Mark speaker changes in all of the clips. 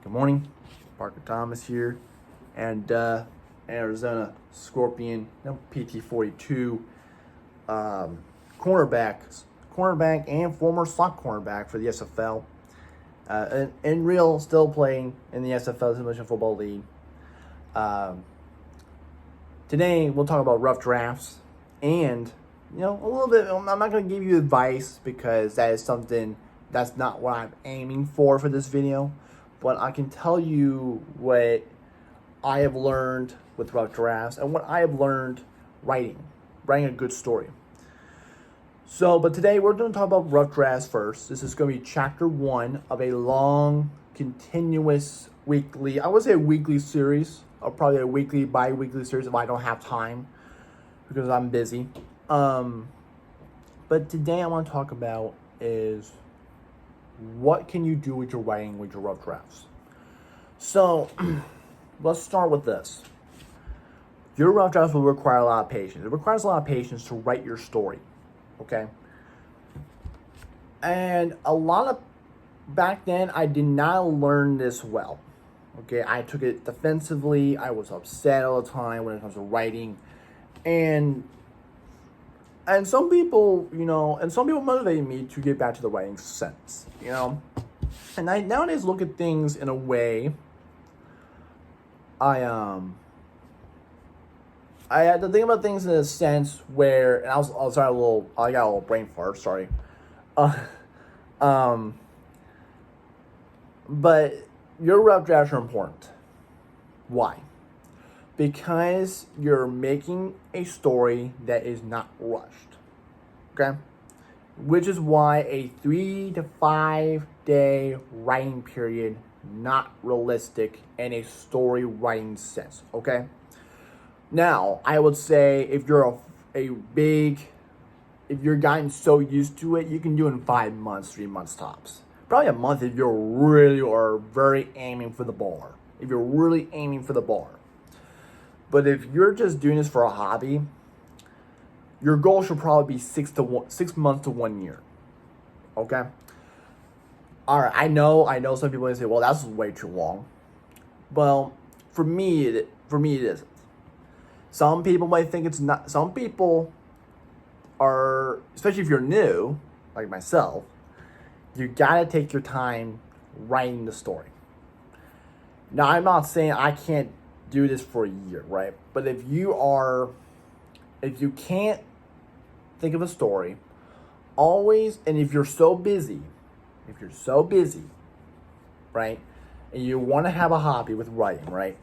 Speaker 1: Good morning, Parker Thomas here, and Arizona Scorpion, PT42, cornerback and former slot cornerback for the SFL, and real still playing in the SFL Submission Football League. Today we'll talk about rough drafts and a little bit. I'm not going to give you advice because that is something that's not what I'm aiming for this video. But I can tell you what I have learned with rough drafts and what I have learned writing a good story. But today we're going to talk about rough drafts first. This is going to be chapter 1 of a long, continuous weekly, I would say a weekly series, or probably a weekly, bi-weekly series if I don't have time because I'm busy. But today I want to talk about is what can you do with your writing with your rough drafts? So, let's start with this. Your rough drafts will require a lot of patience. It requires a lot of patience to write your story, okay? And back then, I did not learn this well, okay? I took it defensively. I was upset all the time when it comes to writing. And some people, motivated me to get back to the writing sense, And I nowadays look at things in a way. I had to think about things in a sense where, and I got a little brain fart. Sorry. But your rough drafts are important. Why? Because you're making a story that is not rushed, okay? Which is why a 3 to 5 day writing period not realistic in a story writing sense, okay? Now, I would say if you're if you're gotten so used to it, you can do it in 5 months, 3 months tops. Probably a month if you're really or very aiming for the bar. If you're really aiming for the bar. But if you're just doing this for a hobby, your goal should probably be 6 months to 1 year. Okay? All right, I know some people may say, well, that's way too long. Well, for me it isn't. Some people might think it's not. Some people are, especially if you're new, like myself, you gotta take your time writing the story. Now, I'm not saying I can't do this for a year, right? But if you can't think of a story, always, and if you're so busy, right, and you want to have a hobby with writing, right,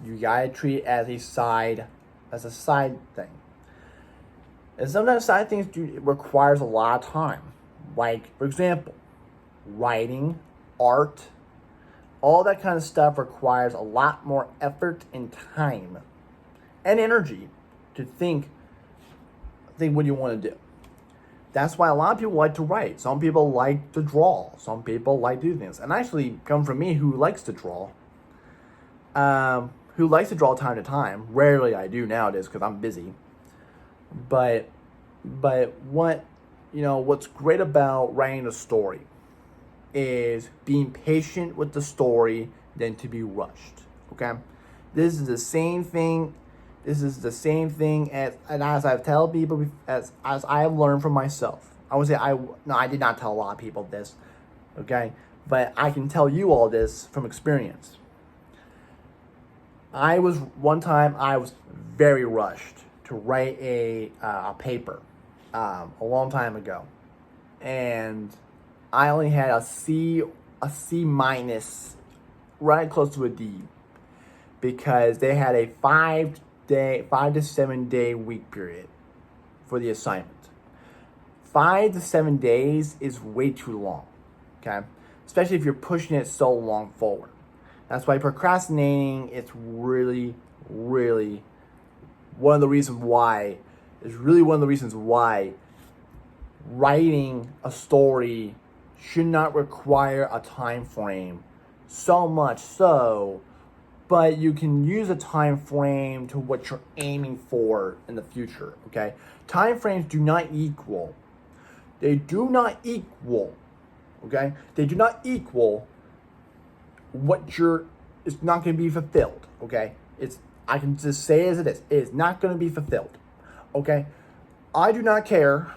Speaker 1: you gotta treat it as a side thing. And sometimes side things requires a lot of time. Like, for example, writing, art, all that kind of stuff requires a lot more effort and time and energy to think what you want to do. That's why a lot of people like to write. Some people like to draw. Some people like to do things. And actually come from me who likes to draw. Time to time. Rarely I do nowadays because I'm busy. But what's great about writing a story is being patient with the story than to be rushed. Okay? This is the same thing as I've told people, as I have learned from myself. I did not tell a lot of people this, okay? But I can tell you all this from experience. One time I was very rushed to write a paper a long time ago. And I only had a C minus, right close to a D, because they had a 5 to 7 day week period for the assignment. 5 to 7 days is way too long, okay? Especially if you're pushing it so long forward. That's why procrastinating is really, really one of the reasons why writing a story should not require a time frame so much so, but you can use a time frame to what you're aiming for in the future, okay? Time frames do not equal, okay? They do not equal it's not going to be fulfilled. Okay, I can just say it as it is. It is not going to be fulfilled. Okay, I do not care.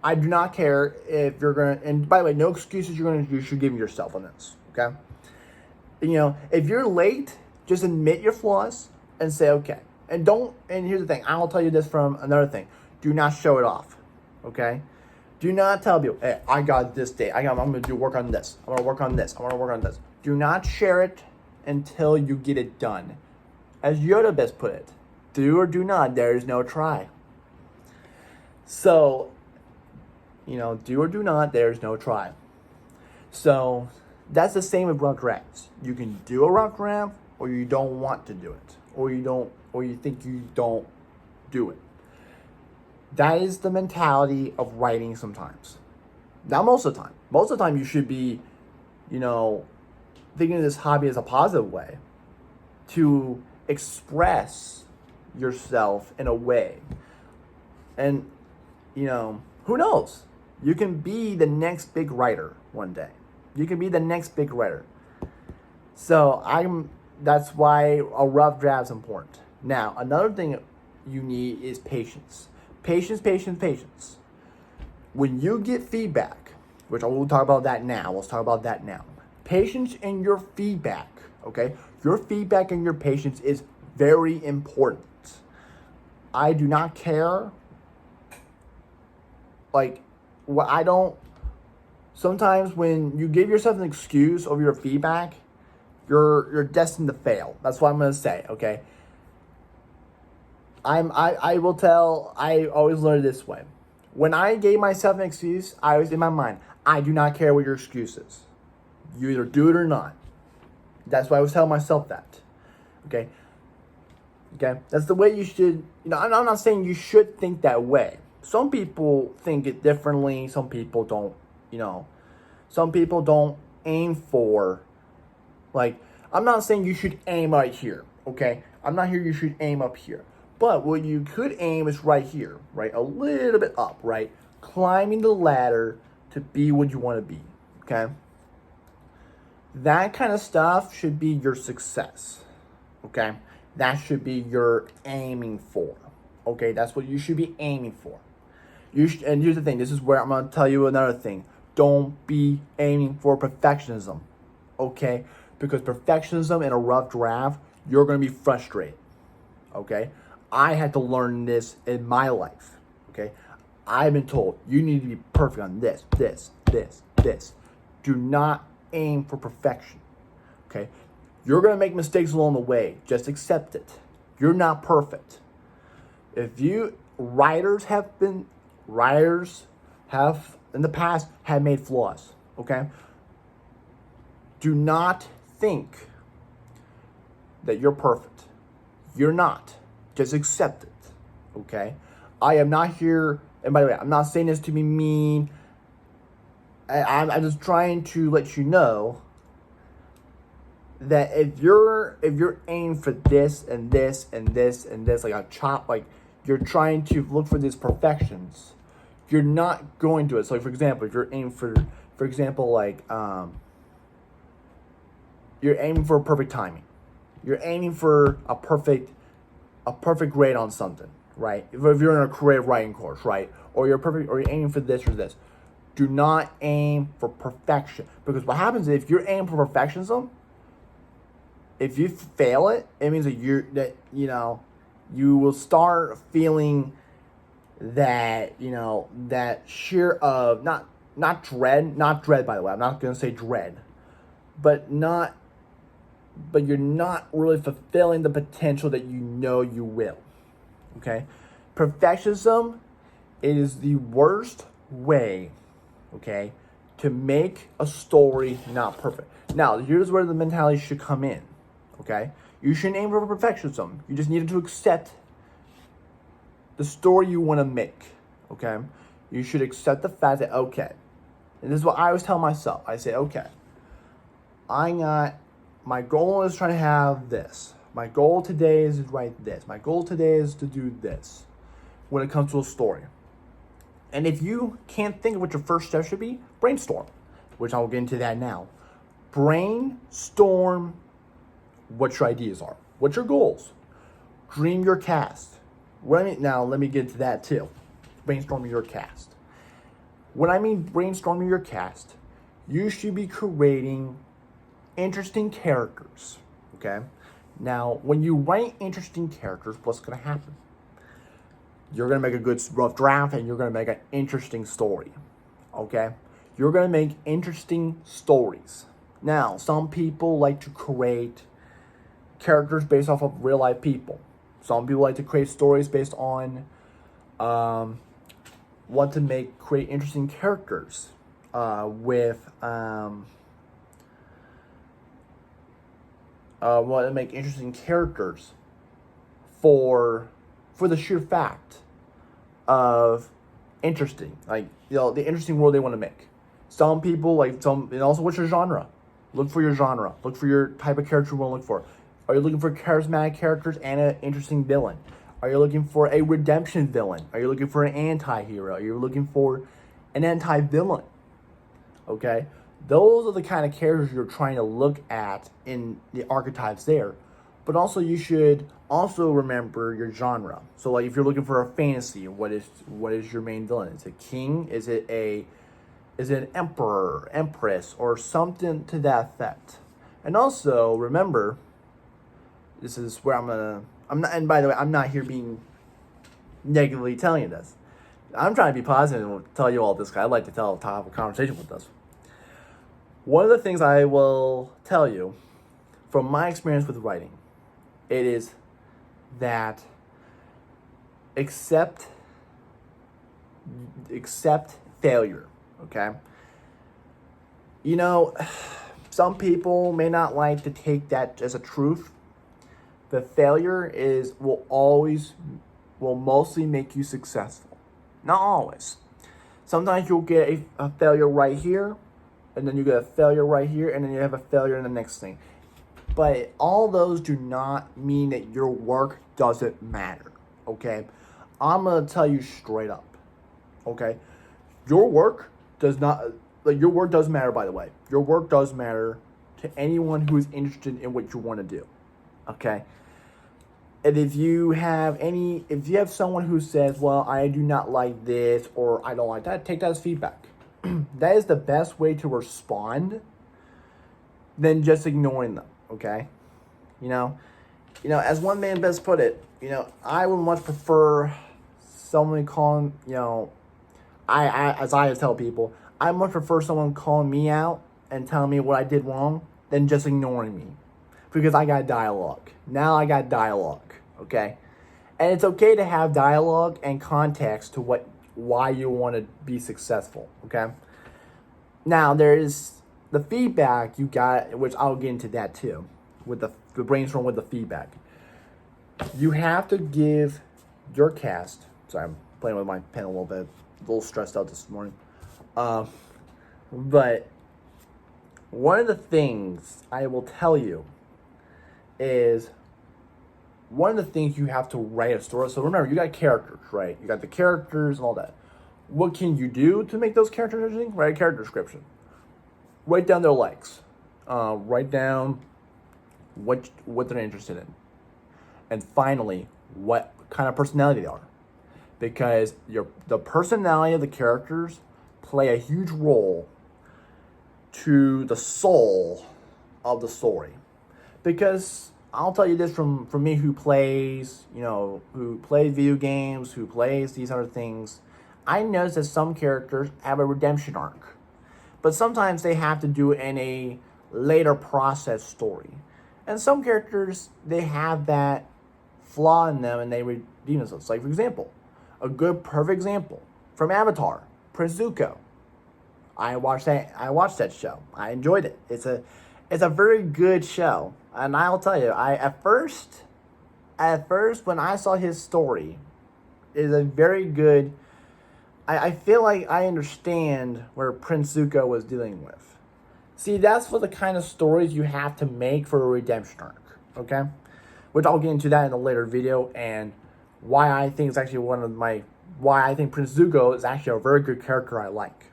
Speaker 1: I do not care if you're going to, and by the way, no excuses you should give yourself on this. Okay, if you're late, just admit your flaws and say okay. And here's the thing. I will tell you this from another thing. Do not show it off. Okay. Do not tell people, hey, I got this day. I'm going to work on this. I'm going to work on this. I'm going to work on this. Do not share it until you get it done. As Yoda best put it, do or do not, there is no try. So, do or do not, there is no try. So, that's the same with rough drafts. You can do a rough draft, or you don't want to do it. Or you think you don't do it. That is the mentality of writing sometimes. Not most of the time. Most of the time you should be, thinking of this hobby as a positive way to express yourself in a way. And, who knows? You can be the next big writer one day. You can be the next big writer. So that's why a rough draft is important. Now, another thing you need is patience. Patience. When you get feedback, which I will talk about that now. Let's talk about that now. Patience in your feedback, okay? Your feedback and your patience is very important. I do not care. Sometimes when you give yourself an excuse over your feedback, you're destined to fail. That's what I'm going to say, okay? I always learn this way. When I gave myself an excuse, I was in my mind, I do not care what your excuse is. You either do it or not. That's why I was telling myself that. Okay? That's the way you should, I'm not saying you should think that way. Some people think it differently. Some people don't, some people don't aim for, I'm not saying you should aim right here, okay? I'm not here you should aim up here. But what you could aim is right here, right? A little bit up, right? Climbing the ladder to be what you want to be, okay? That kind of stuff should be your success, okay? That should be your aiming for, okay? That's what you should be aiming for. And here's the thing. This is where I'm going to tell you another thing. Don't be aiming for perfectionism, okay? Because perfectionism in a rough draft, you're going to be frustrated, okay? I had to learn this in my life, okay? I've been told, you need to be perfect on this. Do not aim for perfection, okay? You're going to make mistakes along the way. Just accept it. You're not perfect. Writers have in the past have made flaws, okay? Do not think that you're perfect. You're not. Just accept it, okay? I am not here, and by the way, I'm not saying this to be mean. I'm just trying to let you know that if you're aiming for this and this and this and this, you're trying to look for these perfections, you're not going to it. So, for example, if you're aiming you're aiming for perfect timing, you're aiming for a perfect grade on something, right? If you're in a creative writing course, right? Or you're aiming for this or this. Do not aim for perfection. Because what happens is if you're aiming for perfectionism, if you fail it, it means that you will start feeling that, that sheer of not dread, by the way. I'm not going to say dread, but you're not really fulfilling the potential that you will. Okay? Perfectionism is the worst way, okay, to make a story not perfect. Now, here's where the mentality should come in, okay? You shouldn't aim for perfectionism. You just need to accept the story you want to make, okay? You should accept the fact that, okay, and this is what I always tell myself. I say, okay, my goal is trying to have this. My goal today is to write this. My goal today is to do this when it comes to a story. And if you can't think of what your first step should be, brainstorm, which I will get into that now. brainstorm what your ideas are, what your goals. Dream your cast. Now, let me get to that too. Brainstorming your cast. When I mean brainstorming your cast, you should be creating interesting characters, okay? Now, when you write interesting characters, what's going to happen? You're going to make a good rough draft and you're going to make an interesting story, okay? You're going to make interesting stories. Now, some people like to create characters based off of real life people. Some people like to create stories based on create interesting characters want to make interesting characters for the sheer fact of interesting, like, you know, the interesting world they want to make. Some people and also what's your genre? Look for your genre. Look for your type of character you want to look for. Are you looking for charismatic characters and an interesting villain? Are you looking for a redemption villain? Are you looking for an anti-hero? Are you looking for an anti-villain? Okay? Those are the kind of characters you're trying to look at in the archetypes there. But also you should also remember your genre. So like if you're looking for a fantasy, what is your main villain? Is it a king? Is it an emperor, empress, or something to that effect? And also remember, this is where I'm not, and by the way, I'm not here being negatively telling you this. I'm trying to be positive and tell you all this, because I'd like to have a conversation with this. One of the things I will tell you from my experience with writing, it is that accept failure, okay? You know, some people may not like to take that as a truth. The failure will mostly make you successful. Not always. Sometimes you'll get a failure right here, and then you get a failure right here, and then you have a failure in the next thing. But all those do not mean that your work doesn't matter, okay? I'm going to tell you straight up, okay? Your work does matter, by the way. Your work does matter to anyone who is interested in what you want to do, okay? And if you have someone who says, well, I do not like this, or I don't like that, take that as feedback. That is the best way to respond than just ignoring them, okay? You know, as one man best put it, I would much prefer someone calling, as I tell people, I much prefer someone calling me out and telling me what I did wrong than just ignoring me. Because I got dialogue. Now I got dialogue, okay? And it's okay to have dialogue and context to why you want to be successful, okay? Now, there is the feedback you got, which I'll get into that too, with the brainstorm with the feedback. You have to give your cast, sorry, I'm playing with my pen a little bit, a little stressed out this morning. But one of the things I will tell you is one of the things you have to write a story. So remember, you got characters, right? You got the characters and all that. What can you do to make those characters interesting? Write a character description. Write down their likes. Write down what they're interested in. And finally, what kind of personality they are. Because the personality of the characters play a huge role to the soul of the story. Because I'll tell you this from me who plays video games, who plays these other things, I notice that some characters have a redemption arc. But sometimes they have to do it in a later process story. And some characters, they have that flaw in them and they redeem themselves. Like, for example, a good, perfect example from Avatar, Prince Zuko. I watched that show. I enjoyed it. It's a very good show. And I'll tell you, at first when I saw his story, it is a very good. I feel like I understand where Prince Zuko was dealing with. See, that's for the kind of stories you have to make for a redemption arc, okay? Which I'll get into that in a later video, and why I think it's actually why I think Prince Zuko is actually a very good character I like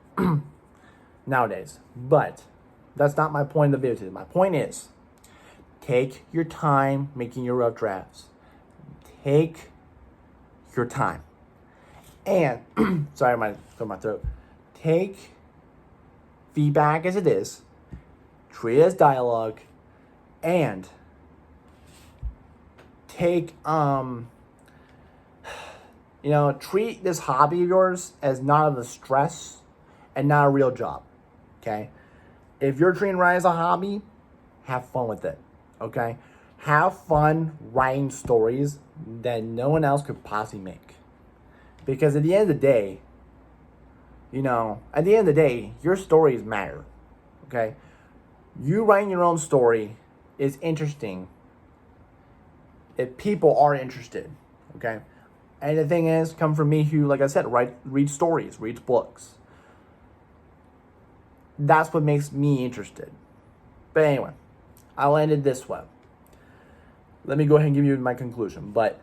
Speaker 1: nowadays. But That's not my point of the video today. My point is, take your time making your rough drafts. Take your time. And, sorry, my throat. Take feedback as it is, treat it as dialogue, and take, treat this hobby of yours as not a stress and not a real job, okay? If you're treating writing as a hobby, have fun with it, okay? Have fun writing stories that no one else could possibly make. Because at the end of the day, your stories matter, okay? You writing your own story is interesting if people are interested, okay? And the thing is, come from me who, like I said, reads stories, reads books. That's what makes me interested. But anyway, I'll end it this way. Let me go ahead and give you my conclusion. But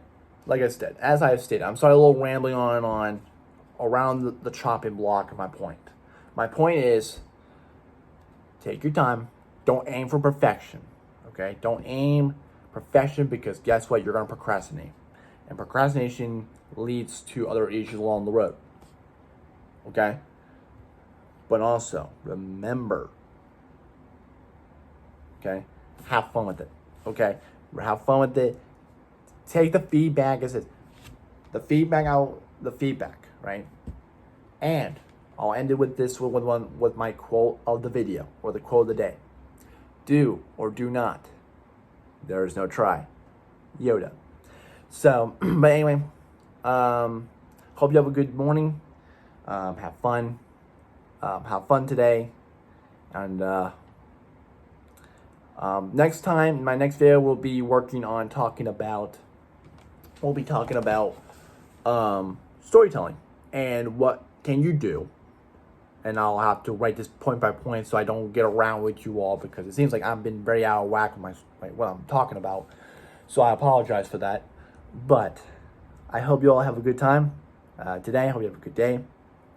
Speaker 1: like I said, as I have stated, I'm sorry, a little rambling on and on around the chopping block of my point. My point is, take your time. Don't aim for perfection, okay? Don't aim perfection, because guess what? You're going to procrastinate. And procrastination leads to other issues along the road, okay? But also, remember, okay? Have fun with it, okay? Have fun with it. Take the feedback as the feedback, right? And I'll end it with this with my quote of the video, or the quote of the day. Do or do not. There is no try. Yoda. So, but anyway, hope you have a good morning. Have fun. Have fun today. And next time, my next video will be talking about storytelling and what can you do. And I'll have to write this point by point so I don't get around with you all, because it seems like I've been very out of whack with what I'm talking about. So I apologize for that. But I hope you all have a good time today. I hope you have a good day.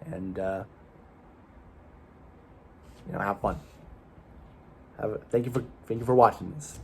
Speaker 1: And, have fun. Thank you for watching this.